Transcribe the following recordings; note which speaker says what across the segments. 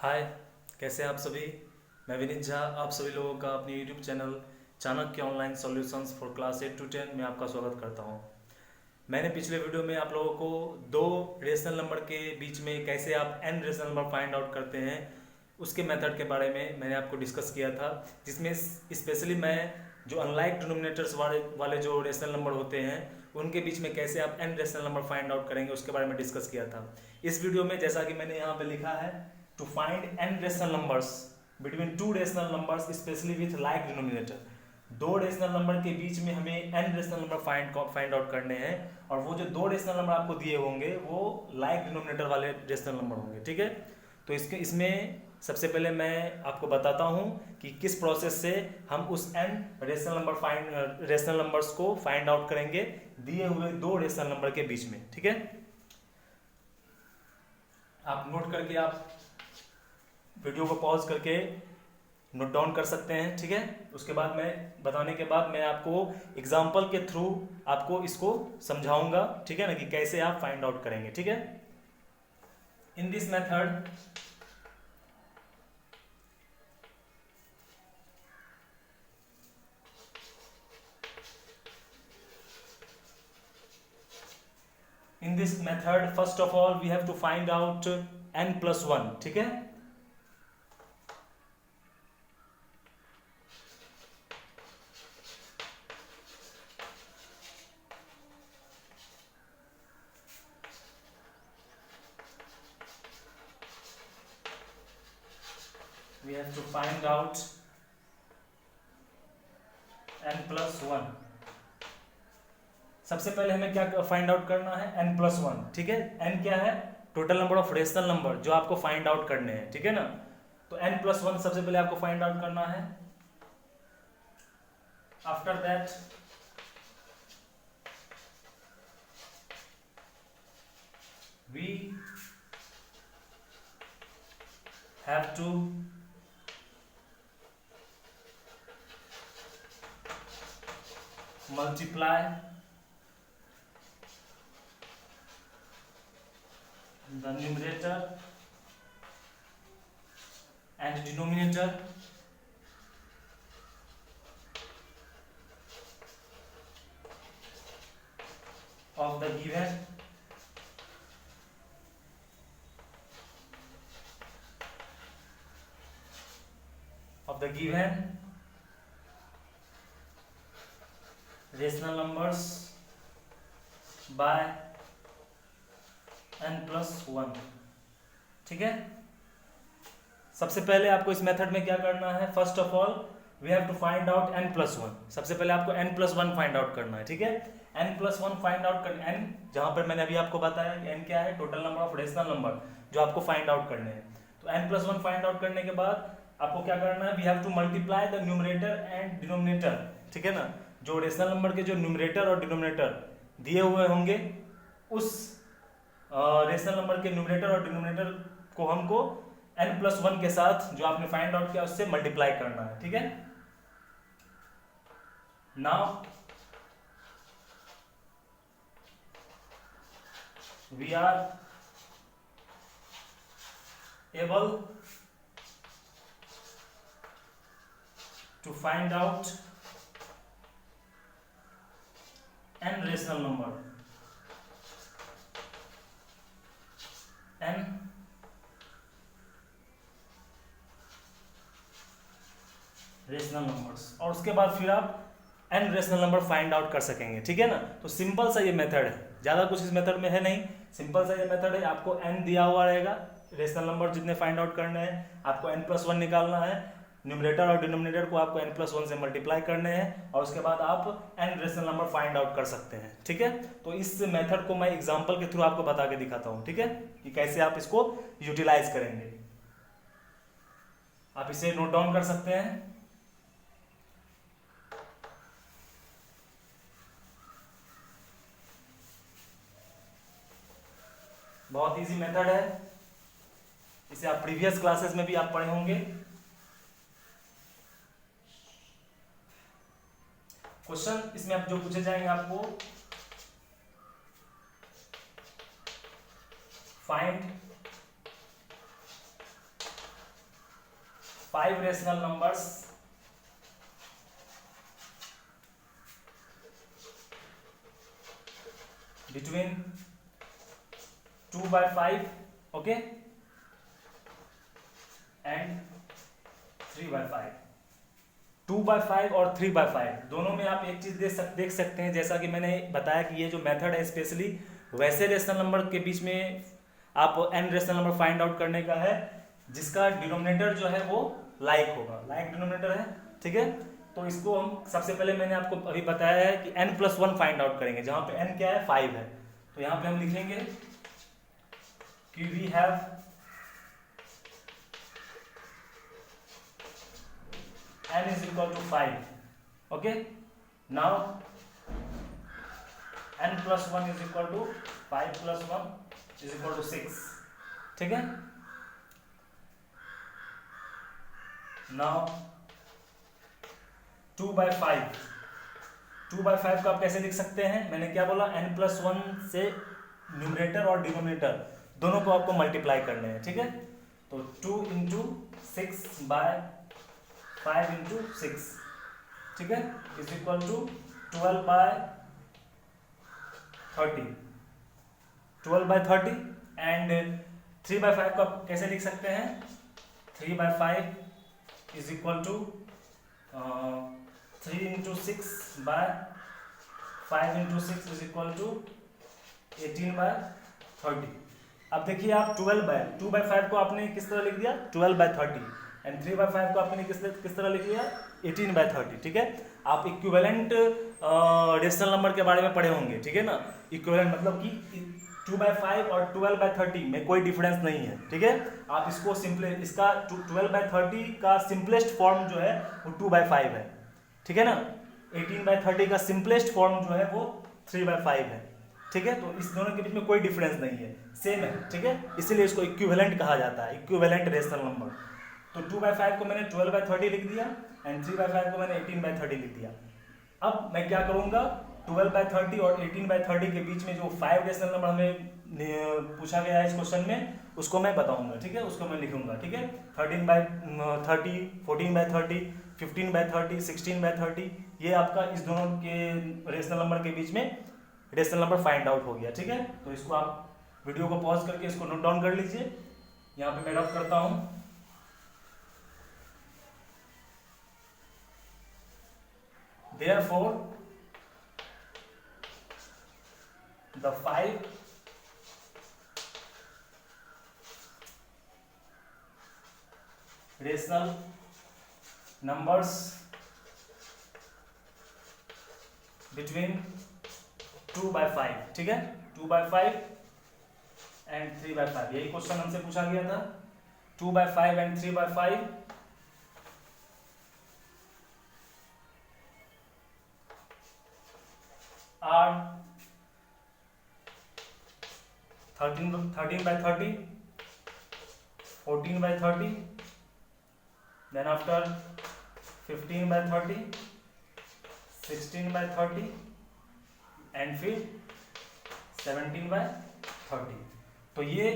Speaker 1: हाय, कैसे हैं आप सभी। मैं विनीत झा आप सभी लोगों का अपने YouTube channel Chanakya online solutions for class 8 to 10 में आपका स्वागत करता हूं। मैंने पिछले वीडियो में आप लोगों को दो रेशनल नंबर के बीच में कैसे आप N rational number find out करते हैं उसके मेथड के बारे में मैंने आपको डिस्कस किया था, जिसमें स्पेशली मैं जो अनलाइक डिनोमिनेटर्स वाले जो रेशनल नंबर होते हैं उनके बीच में कैसे आप N rational number find out करेंगे उसके बारे में डिस्कस किया था। इस वीडियो में जैसा कि मैंने यहाँ पे लिखा है, to find n rational numbers between two rational numbers specially with like denominator. दो रेशनल नंबर के बीच में हमें n rational number find out करने हैं, और वो जो दो रेशनल नंबर आपको दिए होंगे वो लाइक डिनोमिनेटर वाले रेशनल नंबर होंगे। ठीक है, तो इसमें सबसे पहले मैं आपको बताता हूं कि किस प्रोसेस से हम उस एन रेशनल नंबर्स को फाइंड आउट करेंगे दिए हुए दो रेशनल नंबर के बीच में। ठीक है, आप नोट करके आप वीडियो को पॉज करके नोट डाउन कर सकते हैं। ठीक है, उसके बाद मैं बताने के बाद मैं आपको एग्जाम्पल के थ्रू आपको इसको समझाऊंगा। ठीक है ना, कि कैसे आप फाइंड आउट करेंगे। ठीक है, in this method first of all we have to find out n+1। ठीक है, we have to find out n+1। सबसे पहले हमें क्या फाइंड आउट करना है, n+1। ठीक है, n क्या है, total number of rational number जो आपको फाइंड आउट करने हैं। ठीक है ना, तो n+1 सबसे पहले आपको फाइंड आउट करना है। After that we have to multiply the numerator and denominator of the given rational numbers by n+1। ठीक है, सबसे पहले आपको इस मेथड में क्या करना है, first of all we have to find out n+1। सबसे पहले आपको n+1 फाइंड आउट करना है। ठीक है, n+1 फाइंड आउट कर n, जहां पर मैंने अभी आपको बताया कि n क्या है, total number of rational number जो आपको फाइंड आउट करने हैं। तो n+1 फाइंड आउट करने के बाद आपको क्या करना है, we have to multiply the numerator and denominator. ठीक है ना, जो रेशनल नंबर के जो न्यूमरेटर और डिनोमिनेटर दिए हुए होंगे उस रेशनल नंबर के न्यूमरेटर और डिनोमिनेटर को हमको n+1 के साथ जो आपने फाइंड आउट किया उससे मल्टीप्लाई करना है। ठीक है, now we are able to find out n rational number, n rational numbers, और उसके बाद फिर आप n rational number find out कर सकेंगे। ठीक है ना, तो सिंपल सा ये मेथड है, ज़्यादा कुछ इस मेथड में है नहीं, सिंपल सा ये मेथड है। आपको n दिया हुआ रहेगा, रेशनल नंबर जितने फाइंड आउट करने हैं आपको n+1 निकालना है, न्यूमरेटर और डिनोमिनेटर को आपको n+1 से मल्टीप्लाई करने हैं, और उसके बाद आप n rational number find out कर सकते हैं। ठीक है, तो इस मेथड को मैं एग्जांपल के थ्रू आपको बता के दिखाता हूँ। ठीक है, कि कैसे आप इसको यूटिलाइज करेंगे। आप इसे नोट डाउन कर सकते हैं। बहुत इजी मेथड है, इसे आप प्रीवियस क्लासेस में भी आप पढ़े होंगे। क्वेश्चन इसमें आप जो पूछे जाएंगे आपको, find 5 rational numbers between 2/5 okay and 3/5। 2/5 और 3/5 दोनों में आप एक चीज देख सकते हैं, जैसा कि मैंने बताया कि ये जो मेथड है स्पेशली वैसे रेशनल नंबर के बीच में आप n rational number find out करने का है जिसका डिनोमिनेटर जो है वो लाइक होगा, लाइक डिनोमिनेटर है, ठीक है। तो इसको हम सबसे पहले मैंने आपको अभी बताया है कि n+1 फाइंड आउट करेंगे, जहां पे n क्या है 5 है। तो यहां पे हम लिखेंगे कि we have n is equal to 5, okay, now n+1 is equal to 5 + 1 is equal to 6, ठीक है। now 2/5 को आप कैसे लिख सकते हैं, मैंने क्या बोला, n+1 से न्यूमरेटर और डिनोमिनेटर दोनों को आपको मल्टीप्लाई करने हैं, ठीक है। तो 2 × 6/5 × 6, ठीक है, इज इक्वल टू 12/30 एंड 3/5 को आप कैसे लिख सकते हैं, 3/5 is equal to 3 × 6/5 × 6 is equal to 18/30। अब देखिए आप 2/5 को आपने किस तरह लिख दिया 12/30 एंड 3/5 को आपने किस तरह लिख दिया 18/30, ठीक है। आप इक्विवेलेंट रेशनल नंबर के बारे में पढ़े होंगे, ठीक है ना। इक्विवेलेंट मतलब कि 2/5 और 12/30 में कोई डिफरेंस नहीं है, ठीक है। आप इसको इसका 12/30 का सिंपलेस्ट फॉर्म जो है वो 2/5 है, ठीक है ना। 18/30 का सिंपलेस्ट फॉर्म जो है वो 3/5 है, ठीक है। तो इस दोनों के बीच में कोई डिफरेंस नहीं है, सेम है, ठीक है। इसीलिए इसको इक्विवेलेंट कहा जाता है, इक्विवेलेंट रेशनल नंबर। तो 2/5 को मैंने 12/30 लिख दिया एंड 3/5 को मैंने 18/30 लिख दिया। अब मैं क्या करूंगा, 12/30 और 18/30 के बीच में जो 5 रेशनल नंबर हमें पूछा गया है इस क्वेश्चन में, उसको मैं बताऊंगा, ठीक है, उसको मैं लिखूंगा, ठीक है। 13/30, 14/30, 15/30, 16/30, ये आपका इस दोनों के रेशनल नंबर के बीच में रेशनल नंबर फाइंड आउट हो गया, ठीक है। तो इसको आप वीडियो को पॉज करके इसको नोट डाउन कर लीजिए। यहाँ पे मैं रफ करता हूं, therefore the 5 rational numbers between 2/5, ठीक है, 2/5 एंड 3/5, यही क्वेश्चन हमसे पूछा गया था। 2/5 and 3/5 are 13/30, 14/30, then after 15/30, 16/30 and फिर 17/30। तो ये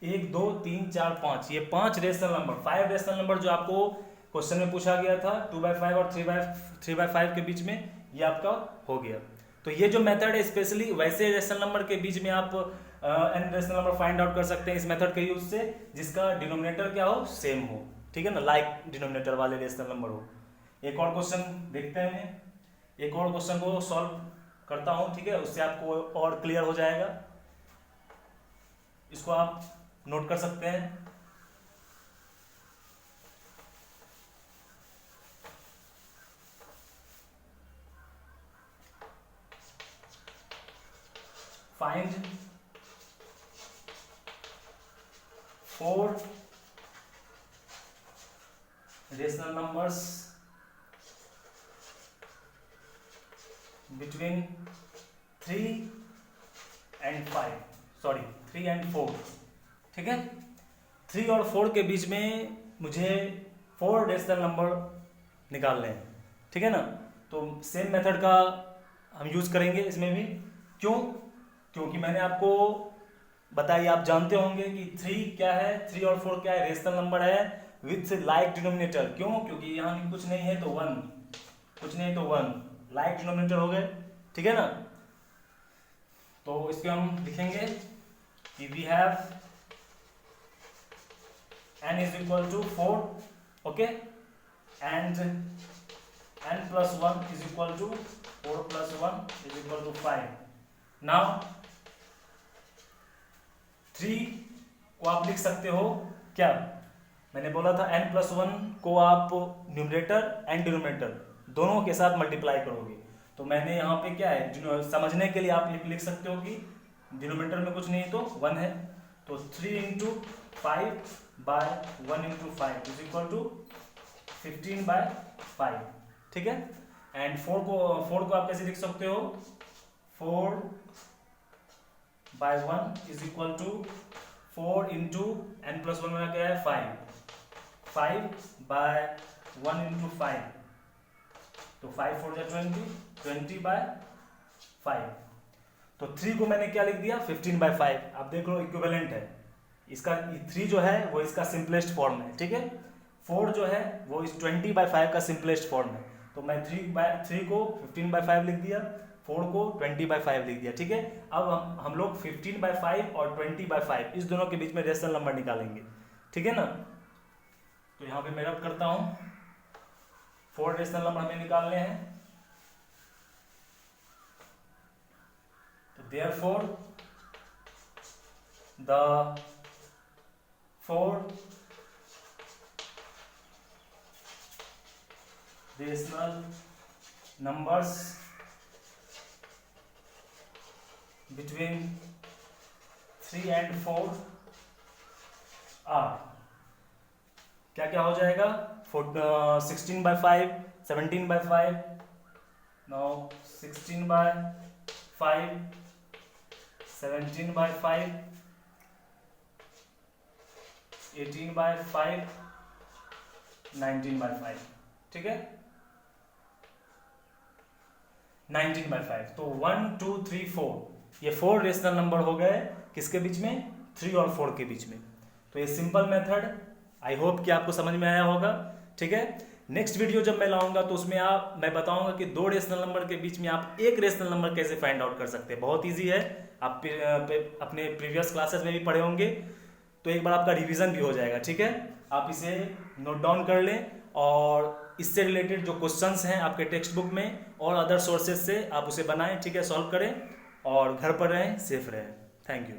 Speaker 1: 1 2 3 4 5 ये 5 रेशनल नंबर, 5 रेशनल नंबर जो आपको क्वेश्चन में पूछा गया था 2/5 और 3/5 के बीच में, ये आपका हो गया। तो ये जो मेथड है स्पेशली वैसे रेशनल नंबर के बीच में आप n rational number find out कर सकते हैं इस मेथड के यूज से, जिसका डिनोमिनेटर क्या हो, सेम हो, ठीक है ना, लाइक डिनोमिनेटर वाले रेशनल नंबर हो। एक और क्वेश्चन देखते हैं, एक और क्वेश्चन को सॉल्व करता हूं, ठीक है, उससे आपको और क्लियर हो जाएगा। इसको आप नोट कर सकते हैं। Find 4 rational numbers between 3 and 4, ठीक है। 3 और 4 के बीच में मुझे 4 रेशनल नंबर निकालने हैं, ठीक है ना। तो सेम मेथड का हम यूज करेंगे इसमें भी। क्यों? क्योंकि मैंने आपको बताइए, आप जानते होंगे कि 3 क्या है, 3 और 4 क्या है, रेशनल नंबर है। With like denominator. क्यों? क्योंकि यहाँ कुछ नहीं है तो 1, कुछ नहीं तो 1, लाइक डिनोमिनेटर हो गए, ठीक है ना। तो इसके हम लिखेंगे कि we have n is equal to 4, okay, and n plus 1 is equal to 4 plus 1 is equal to 5. Now 3 को आप लिख सकते हो क्या? मैंने बोला था n plus 1 को आप न्यूमरेटर एंड डिनोमिनेटर दोनों के साथ मल्टीप्लाई करोगे। तो मैंने यहाँ पे क्या है, समझने के लिए आप लिख सकते हो कि डिनोमिनेटर में कुछ नहीं तो 1 है, तो 3 into 5 by 1 into 5 is equal to 15 by 5, ठीक है। एंड 4 को आप कैसे लिख सकते हो, 4 by 1 is equal to 4 into n plus 1 में क्या है 5 बाय 1 इंटू 5, तो 5 4 जा 20 बाय 5। तो 3 को मैंने क्या लिख दिया 15 बाय 5। आप देख लो इक्विवेलेंट है इसका, 3 जो है वो इसका सिंपलेस्ट फॉर्म है, ठीक है। 4 जो है वो इस 20 बाय 5 का सिंपलेस्ट फॉर्म है। तो मैं 3 को 15 बाय 5 लिख दिया, 4 को 20 बाय 5 लिख दिया, ठीक है। अब हम लोग 15 बाय 5 और 20 बाय 5 इस दोनों के बीच में रेशनल नंबर निकालेंगे, ठीक है ना। तो यहाँ पे मैं रब करता हूँ, 4 रेशनल नंबर हमें निकालने हैं। तो therefore the 4 rational numbers between 3 and 4 are, क्या क्या हो जाएगा, 16 by 5, 17 by 5, now 16 by 5, 17 by 5, 18 by 5, 19 by 5, ठीक है, 19 बाय 5। तो 1 2 3 4 ये 4 रेशनल नंबर हो गए किसके बीच में, 3 और 4 के बीच में। तो ये सिंपल मेथड आई होप कि आपको समझ में आया होगा, ठीक है। नेक्स्ट वीडियो जब मैं लाऊंगा तो उसमें मैं बताऊंगा कि 2 रेशनल नंबर के बीच में आप एक रेशनल नंबर कैसे फाइंड आउट कर सकते हैं। बहुत इजी है, आप अपने प्रीवियस क्लासेस में भी पढ़े होंगे, तो एक बार आपका रिवीजन भी हो जाएगा, ठीक है। आप इसे नोट डाउन कर लें और इससे रिलेटेड जो क्वेश्चंस हैं आपके टेक्स्ट बुक में और अदर सोर्सेज से आप उसे बनाएं, ठीक है, सॉल्व करें और घर पर रहें, सेफ रहें। Thank you.